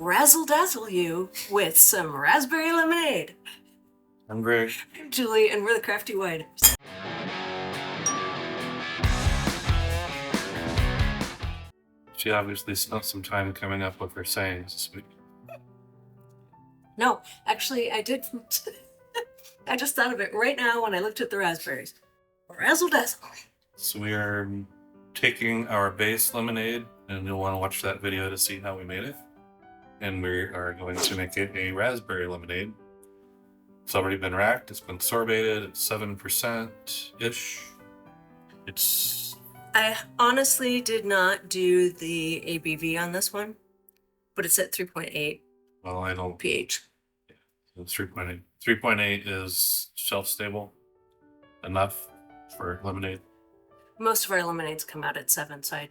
razzle dazzle you with some raspberry lemonade. I'm Greg. I'm Julie, and we're the Crafty Widers. She obviously spent some time coming up with her sayings this week. No, actually, I did. I just thought of it right now when I looked at the raspberries. Razzle dazzle. So we are taking our base lemonade, and you'll want to watch that video to see how we made it. And we are going to make it a raspberry lemonade. It's already been racked. It's been sorbated. It's 7%-ish. I honestly did not do the ABV on this one, but it's at 3.8 Well, I don't. pH. It's 3.8. 3.8 is shelf stable enough for lemonade. Most of our lemonades come out at 7, so I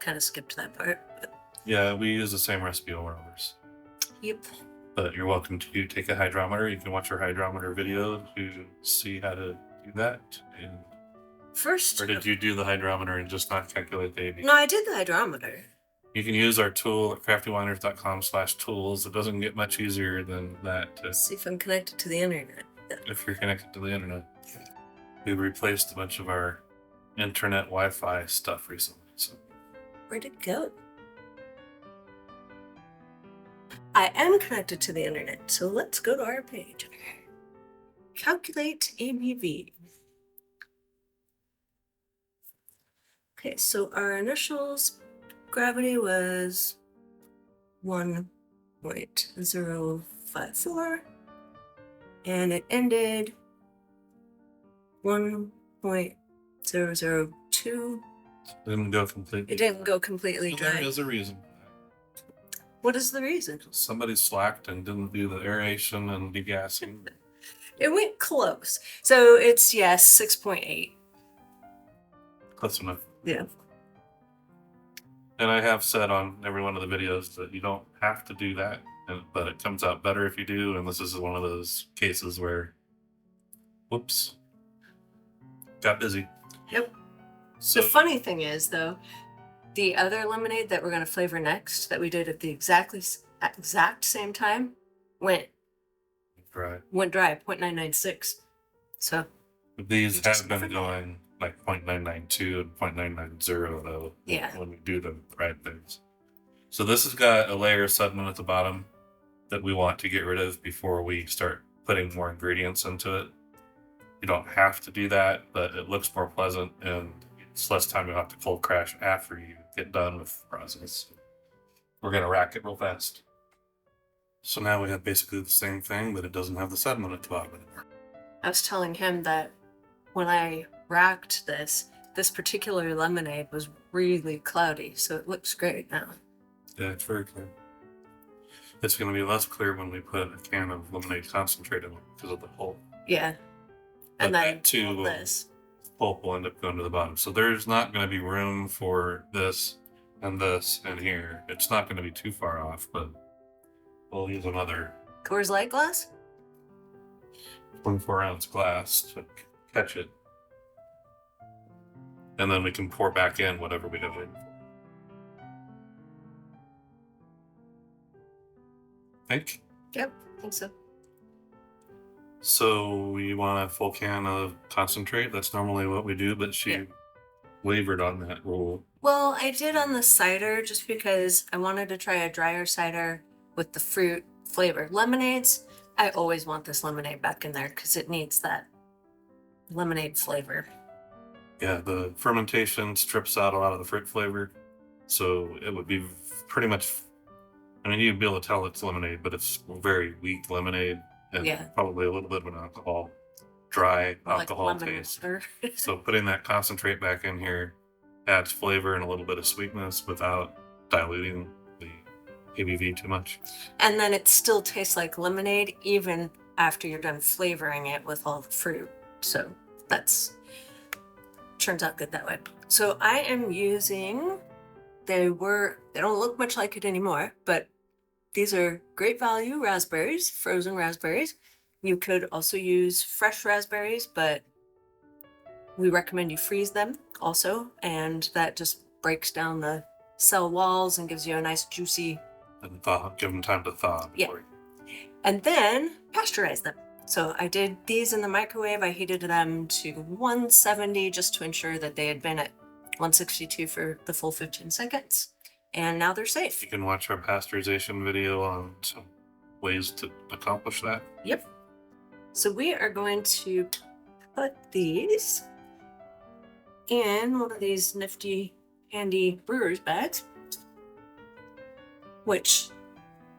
kind of skipped that part. But Yeah, we use the same recipe over others. yep. But you're welcome to take a hydrometer. You can watch our hydrometer video to see how to do that. And First. or did you do the hydrometer and just not calculate the ABV? No, I did the hydrometer. You can use our tool at craftywiners.com/tools. It doesn't get much easier than that. Let's see if I'm connected to the internet. If you're connected to the internet. We replaced a bunch of our internet Wi-Fi stuff recently. So Where'd it go? I am connected to the internet, so let's go to our page. Calculate ABV. Okay, so our initials gravity was 1.054, and it ended 1.002. didn't go completely. It didn't go completely So dry. there is a reason. What is the reason? Somebody slacked and didn't do the aeration and degassing. It went close. So it's, yes, 6.8. Close enough. Yeah. And I have said on every one of the videos that you don't have to do that, but it comes out better if you do. And this is one of those cases where, whoops, got busy. Yep. So The funny thing is, though, the other lemonade that we're going to flavor next, that we did at the exact same time, went dry. dry, 0.996. So These have been going like 0.992 and 0.990 though. Yeah. When we do the right things. So this has got a layer of sediment at the bottom that we want to get rid of before we start putting more ingredients into it. You don't have to do that, but it looks more pleasant and it's less time you have to cold crash after you get done with the process. We're going to rack it real fast. So now we have basically the same thing, but it doesn't have the sediment at the bottom anymore. I was telling him that when I racked this particular lemonade was really cloudy, so it looks great now. Yeah, it's very clear. It's going to be less clear when we put a can of lemonade concentrate in it because of the pulp. Yeah. But And then that too will, this. pulp will end up going to the bottom. So there's not going to be room for this and here. It's not going to be too far off, but we'll use another Coors Light glass? 24-ounce glass to catch it. And then we can pour back in whatever we have in. Think? Yep, I think so. So we want a full can of concentrate. That's normally what we do, but she wavered on that rule. Well, I did on the cider just because I wanted to try a drier cider with the fruit flavor. Lemonades, I always want this lemonade back in there because it needs that lemonade flavor. Yeah, the fermentation strips out a lot of the fruit flavor. So it would be pretty much, I mean, you'd be able to tell it's lemonade, but it's very weak lemonade and probably a little bit of an alcohol, dry alcohol like taste. water. So putting that concentrate back in here adds flavor and a little bit of sweetness without diluting the ABV too much. And then it still tastes like lemonade even after you're done flavoring it with all the fruit. So that's turns out good that way. So I am using, they don't look much like it anymore, but these are great value raspberries, frozen raspberries. You could also use fresh raspberries, but we recommend you freeze them also, and that just breaks down the cell walls and gives you a nice juicy And thaw, give them time to thaw. Yeah. And then pasteurize them. So I did these in the microwave. I heated them to 170 just to ensure that they had been at 162 for the full 15 seconds. And now they're safe. You can watch our pasteurization video on some ways to accomplish that. Yep. So we are going to put these in one of these nifty, handy brewer's bags, which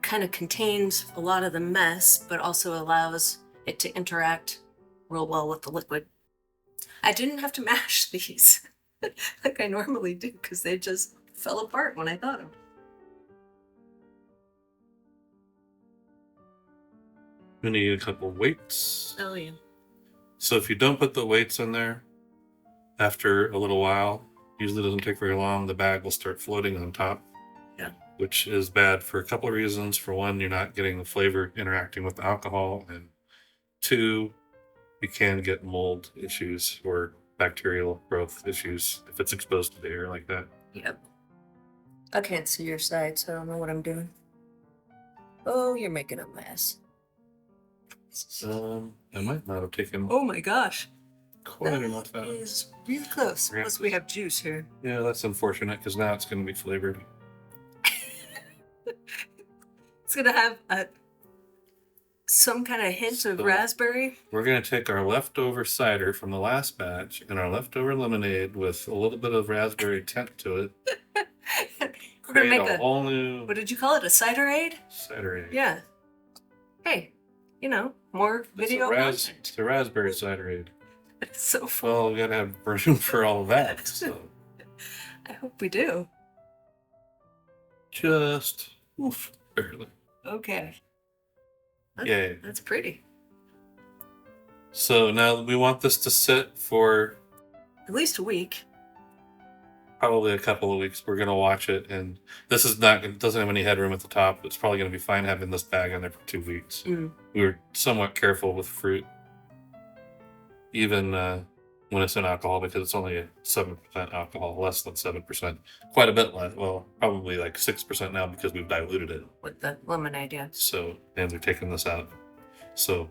kind of contains a lot of the mess, but also allows it to interact real well with the liquid. I didn't have to mash these like I normally do because they just fell apart when I thought of them. We need a couple weights. Oh yeah. So if you don't put the weights in there, after a little while, usually doesn't take very long, the bag will start floating on top. Yeah. Which is bad for a couple of reasons. For one, you're not getting the flavor interacting with the alcohol, and two, you can get mold issues or bacterial growth issues if it's exposed to the air like that. Yep. I can't see your side, so I don't know what I'm doing. Oh, you're making a mess. I might not have taken Oh my gosh. quite enough That out. is really close. Yeah. Plus we have juice here. Yeah, that's unfortunate because now it's going to be flavored. It's gonna have some kind of hint of So- raspberry. We're going to take our leftover cider from the last batch and our leftover lemonade with a little bit of raspberry tint to it. We're gonna Create make a whole new what did you call it? A ciderade? cider. Yeah. Hey, more video content. It's a raspberry cider. It's so fun. Well, we got to have room for all of that. So I hope we do. just barely. Okay. Yay. That's pretty. So now we want this to sit for At least a week. probably a couple of weeks. We're going to watch it, and this is not, it doesn't have any headroom at the top. It's probably going to be fine having this bag in there for 2 weeks. Mm. We were somewhat careful with fruit, even when it's in alcohol, because it's only a 7% alcohol, less than 7%. Quite a bit less. Well, probably like 6% now because we've diluted it. With the lemonade, yeah. So, and we're taking this out. So,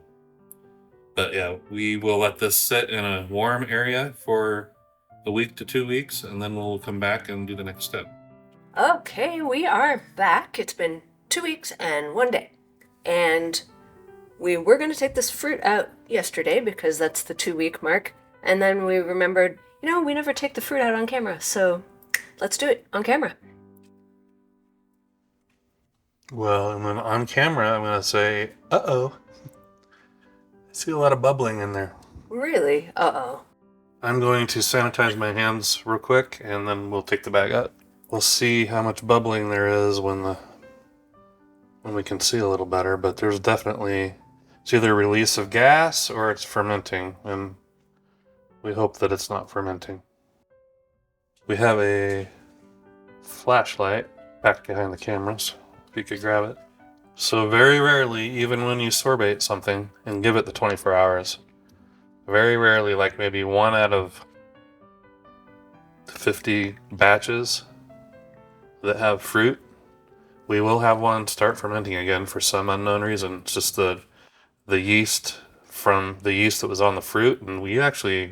but yeah, we will let this sit in a warm area for a week to 2 weeks, and then we'll come back and do the next step. Okay, we are back. It's been 2 weeks and 1 day. And we were going to take this fruit out yesterday because that's the 2-week mark. And then we remembered, we never take the fruit out on camera. So let's do it on camera. Well, and then on camera, I'm going to say, uh-oh. I see a lot of bubbling in there. Really? Uh-oh. I'm going to sanitize my hands real quick, and then we'll take the bag out. We'll see how much bubbling there is when we can see a little better, but there's definitely, it's either a release of gas or it's fermenting, and we hope that it's not fermenting. We have a flashlight back behind the cameras, if you could grab it. So very rarely, even when you sorbate something and give it the 24 hours, very rarely, like maybe 1 out of 50 batches that have fruit, we will have one start fermenting again for some unknown reason. It's just the yeast from the yeast that was on the fruit, and we actually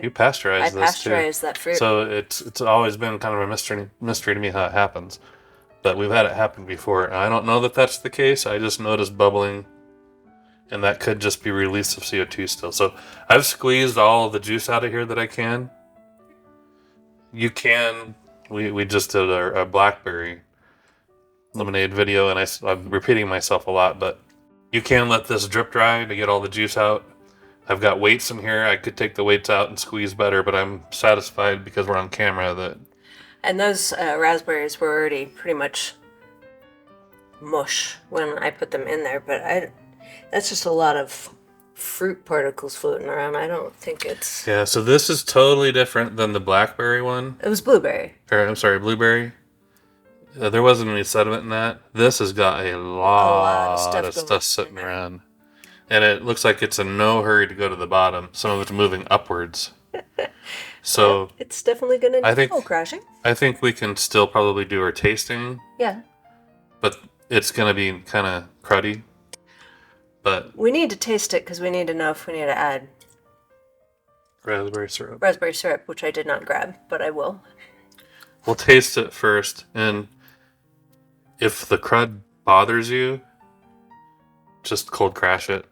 you pasteurized this too. pasteurized that fruit. So it's always been kind of a mystery to me how it happens, but we've had it happen before. And I don't know that that's the case. I just noticed bubbling, and that could just be release of CO2 still. So I've squeezed all of the juice out of here that I can. You can. We just did a blackberry lemonade video, and I'm repeating myself a lot, but you can let this drip dry to get all the juice out. I've got weights in here. I could take the weights out and squeeze better, but I'm satisfied because we're on camera that. And those raspberries were already pretty much mush when I put them in there, but that's just a lot of fruit particles floating around. I don't think it's... Yeah, so this is totally different than the blackberry one. It was blueberry. Or, I'm sorry, blueberry. There wasn't any sediment in that. This has got a lot of stuff sitting around. And it looks like it's in no hurry to go to the bottom. Some of it's moving upwards. So it's definitely going to need crashing. I think we can still probably do our tasting. Yeah. But it's going to be kind of cruddy. But we need to taste it because we need to know if we need to add raspberry syrup. raspberry syrup, which I did not grab, but I will. We'll taste it first, and if the crud bothers you, just cold crash it.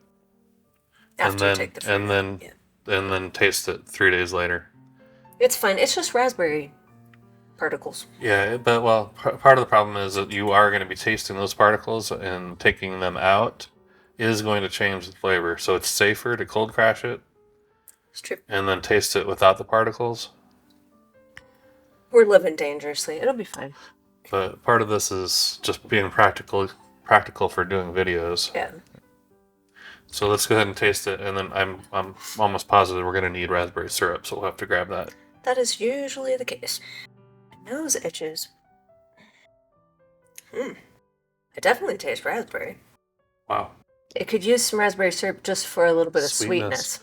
After and you then, take the fruit and out, then yeah. and then taste it 3 days later. It's fine. It's just raspberry particles. Yeah, but part of the problem is that you are going to be tasting those particles, and taking them out is going to change the flavor. So it's safer to cold crash it It's true. and then taste it without the particles. We're living dangerously. It'll be fine. But part of this is just being practical for doing videos. Yeah. So let's go ahead and taste it, and then I'm almost positive we're going to need raspberry syrup, so we'll have to grab that. That is usually the case. Nose itches. I definitely taste raspberry. Wow. It could use some raspberry syrup just for a little bit of sweetness.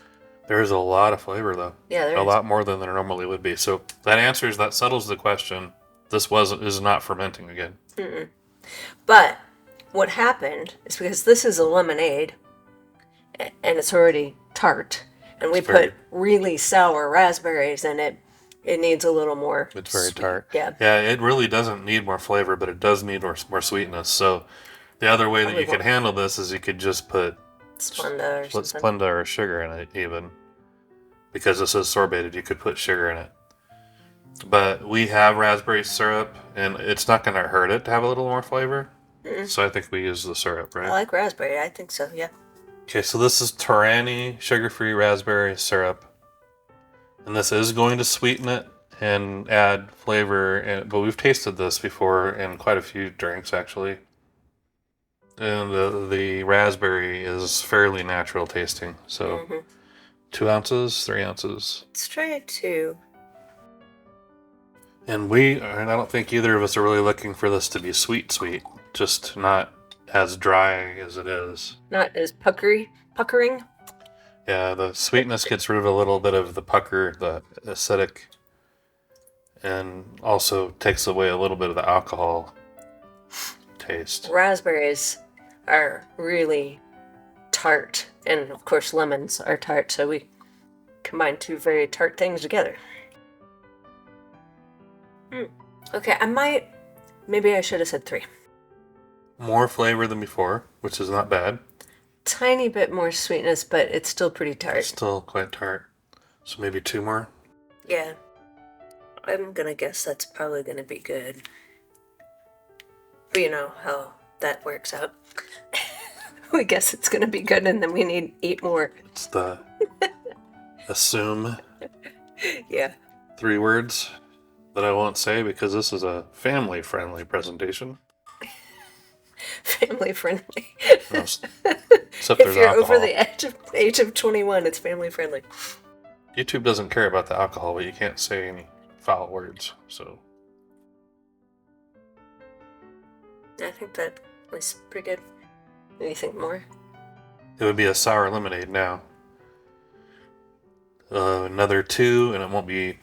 There's a lot of flavor, though. Yeah, there a is. lot more than there normally would be. So that settles the question. This is not fermenting again. Mm-mm. But what happened is because this is a lemonade, and it's already tart, and we put really sour raspberries in it. It needs a little more. It's very tart. Yeah. Yeah, it really doesn't need more flavor, but it does need more sweetness. So the other way that you could handle this is you could just put Splenda or sugar in it, even. Because this is sorbated, you could put sugar in it. But we have raspberry syrup, and it's not going to hurt it to have a little more flavor. Mm-mm. So I think we use the syrup, right? I like raspberry. I think so, yeah. Okay, so this is Torani sugar-free raspberry syrup. And this is going to sweeten it and add flavor. But we've tasted this before in quite a few drinks, actually. And the raspberry is fairly natural tasting. So 2 ounces, 3 ounces. Let's try it too. And I don't think either of us are really looking for this to be sweet. Just not as dry as it is. Not as puckering. Yeah, the sweetness gets rid of a little bit of the pucker, the acidic, and also takes away a little bit of the alcohol taste. Raspberries are really tart, and of course lemons are tart, so we combine two very tart things together. Okay, maybe I should have said 3. More flavor than before, which is not bad. Tiny bit more sweetness, but it's still pretty tart. Still quite tart. So maybe 2 more? Yeah. I'm gonna guess that's probably gonna be good. But you know how that works out. We guess it's gonna be good, and then we need 8 more. It's the assume. Yeah. 3 words that I won't say because this is a family-friendly presentation. Family friendly. No, except If there's you're alcohol. over the age of 21, it's family friendly. YouTube doesn't care about the alcohol, but you can't say any foul words. So I think that was pretty good. Anything more? it would be a sour lemonade now. Another 2, and it won't be.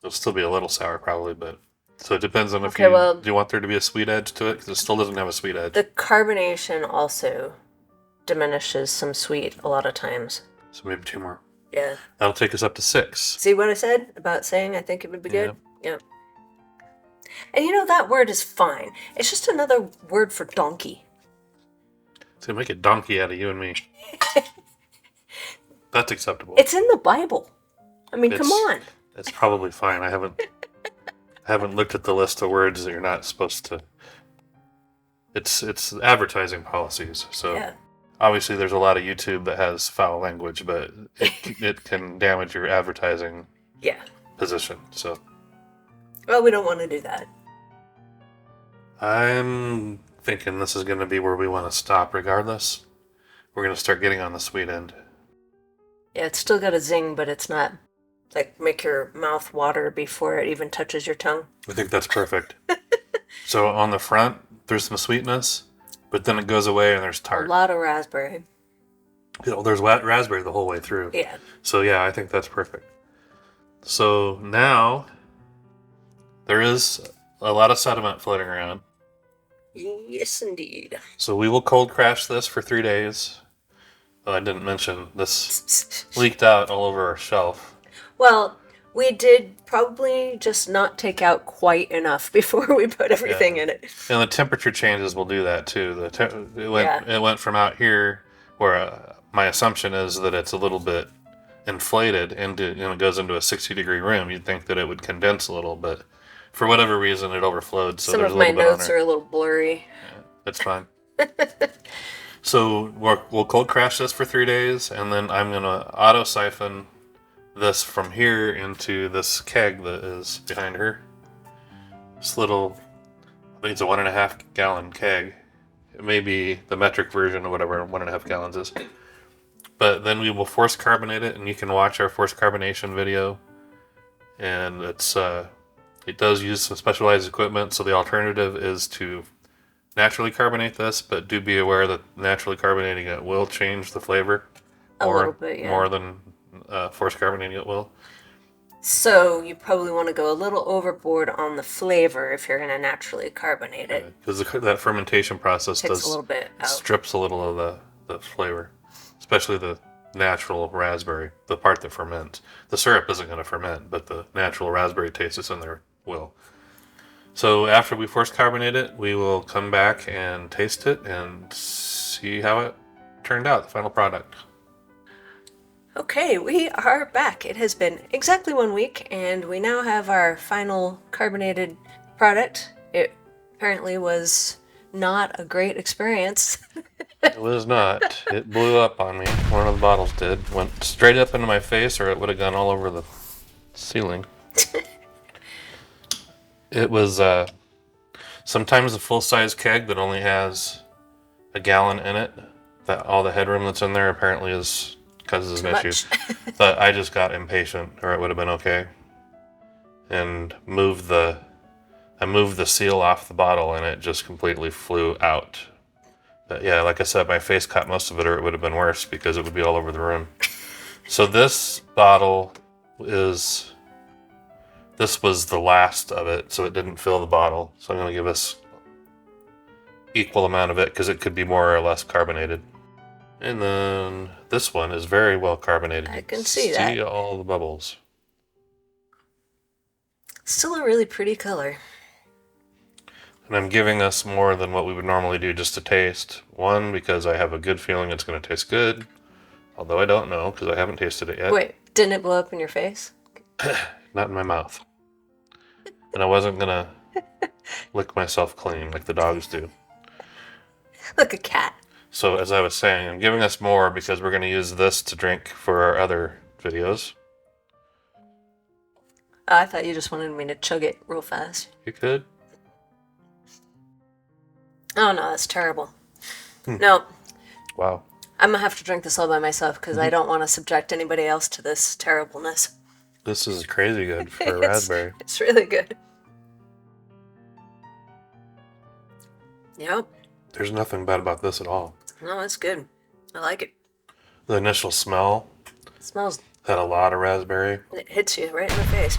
It'll still be a little sour, probably, but. So it depends on if do you want there to be a sweet edge to it? Because it still doesn't have a sweet edge. The carbonation also diminishes some sweet a lot of times. So maybe 2 more. Yeah. That'll take us up to 6. See what I said about saying I think it would be good? Yeah. And you know, that word is fine. It's just another word for donkey. It's going to make a donkey out of you and me. That's acceptable. It's in the Bible. I mean, come on. It's probably fine. I haven't looked at the list of words that you're not supposed to. It's advertising policies. So Yeah. obviously there's a lot of YouTube that has foul language, but it can damage your advertising position. So Well, we don't want to do that. I'm thinking this is going to be where we want to stop regardless. We're going to start getting on the sweet end. Yeah, it's still got a zing, but it's not like make your mouth water before it even touches your tongue. I think that's perfect. So on the front, there's some sweetness, but then it goes away and there's tart. A lot of raspberry. There's raspberry the whole way through. Yeah. So yeah, I think that's perfect. So now there is a lot of sediment floating around. Yes, indeed. So we will cold crash this for 3 days. Oh, I didn't mention this leaked out all over our shelf. Well, we did probably just not take out quite enough before we put everything in it. And the temperature changes will do that too. It went from out here where my assumption is that it's a little bit inflated and it goes into a 60-degree room. You'd think that it would condense a little, but for whatever reason it overflowed. So some there's of a my little bit on notes there. are a little blurry. Yeah, that's fine. So we'll cold crash this for 3 days, and then I'm gonna auto siphon this from here into this keg that is behind her. This little, I think it's a 1.5 gallon keg. It may be the metric version or whatever 1.5 gallons is. But then we will force carbonate it, and you can watch our force carbonation video. And it does use some specialized equipment, so the alternative is to naturally carbonate this, but do be aware that naturally carbonating it will change the flavor. A little bit, yeah. More than force carbonating it will. So you probably want to go a little overboard on the flavor if you're going to naturally carbonate it. Because that fermentation process Takes a little bit out. Strips a little of the flavor, especially the natural raspberry, the part that ferments. The syrup isn't going to ferment, but the natural raspberry taste that's in there will. So after we force carbonate it, we will come back and taste it and see how it turned out, the final product. Okay, we are back. It has been exactly 1 week, and we now have our final carbonated product. It apparently was not a great experience. It was not. It blew up on me. One of the bottles did. Went straight up into my face, or it would have gone all over the ceiling. It was sometimes a full-size keg that only has a gallon in it. That all the headroom that's in there apparently is causes an issue. But I just got impatient, or it would have been okay, and I moved the seal off the bottle, and it just completely flew out. But yeah, like I said, my face caught most of it, or it would have been worse because it would be all over the room. So this bottle this was the last of it, so it didn't fill the bottle. So I'm going to give us equal amount of it because it could be more or less carbonated. And then this one is very well carbonated. I can see that. See all the bubbles. Still a really pretty color. And I'm giving us more than what we would normally do just to taste. One, because I have a good feeling it's going to taste good. Although I don't know because I haven't tasted it yet. Wait, didn't it blow up in your face? Not in my mouth. And I wasn't going to lick myself clean like the dogs do. Like a cat. So as I was saying, I'm giving us more because we're going to use this to drink for our other videos. Oh, I thought you just wanted me to chug it real fast. You could. Oh no, that's terrible. No. Wow. I'm gonna have to drink this all by myself because I don't want to subject anybody else to this terribleness. This is crazy good for a raspberry. It's really good. Yep. There's nothing bad about this at all. No, it's good. I like it. The initial smell It smells. had a lot of raspberry. It hits you right in the face.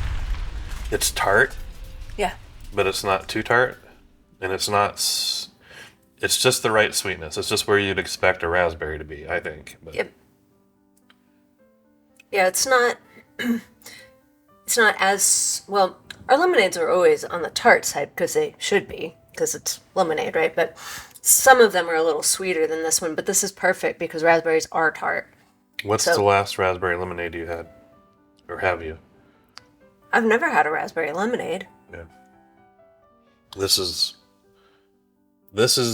It's tart, Yeah. but it's not too tart, and it's not. It's just the right sweetness. It's just where you'd expect a raspberry to be, I think. But Yep. Yeah, it's not. It's not as well. Our lemonades are always on the tart side because they should be because it's lemonade, right? But some of them are a little sweeter than this one. But this is perfect because raspberries are tart. What's the last raspberry lemonade you had, or have you? I've never had a raspberry lemonade. Yeah. This is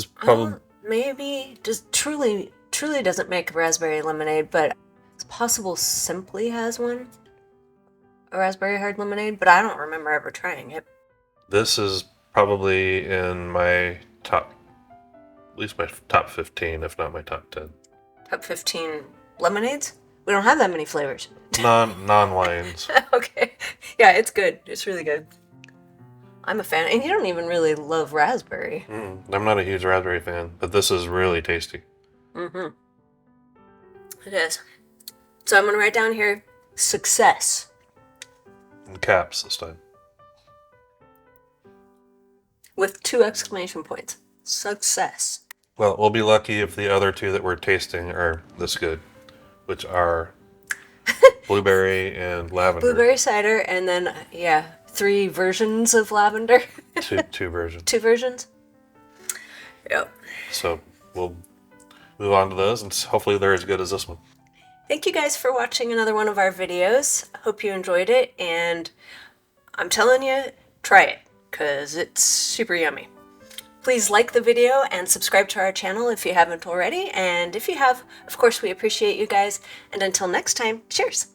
probably Maybe just truly doesn't make raspberry lemonade, but it's possible Simply has one. A raspberry hard lemonade, but I don't remember ever trying it. this is probably in my top, at least my top 15, if not my top 10. Top 15 lemonades? We don't have that many flavors. Non-wines. Okay. Yeah, it's good. It's really good. I'm a fan. And you don't even really love raspberry. I'm not a huge raspberry fan, but this is really tasty. Mm-hmm. It is. So I'm going to write down here, success. In caps this time. With 2 exclamation points. Success. Well, we'll be lucky if the other two that we're tasting are this good, which are blueberry and lavender. Blueberry cider, and then, yeah, 3 versions of lavender. Two versions. 2 versions? Yep. So we'll move on to those, and hopefully they're as good as this one. Thank you guys for watching another one of our videos. Hope you enjoyed it, and I'm telling you, try it, because it's super yummy. Please like the video and subscribe to our channel if you haven't already, and if you have, of course, we appreciate you guys, and until next time, cheers!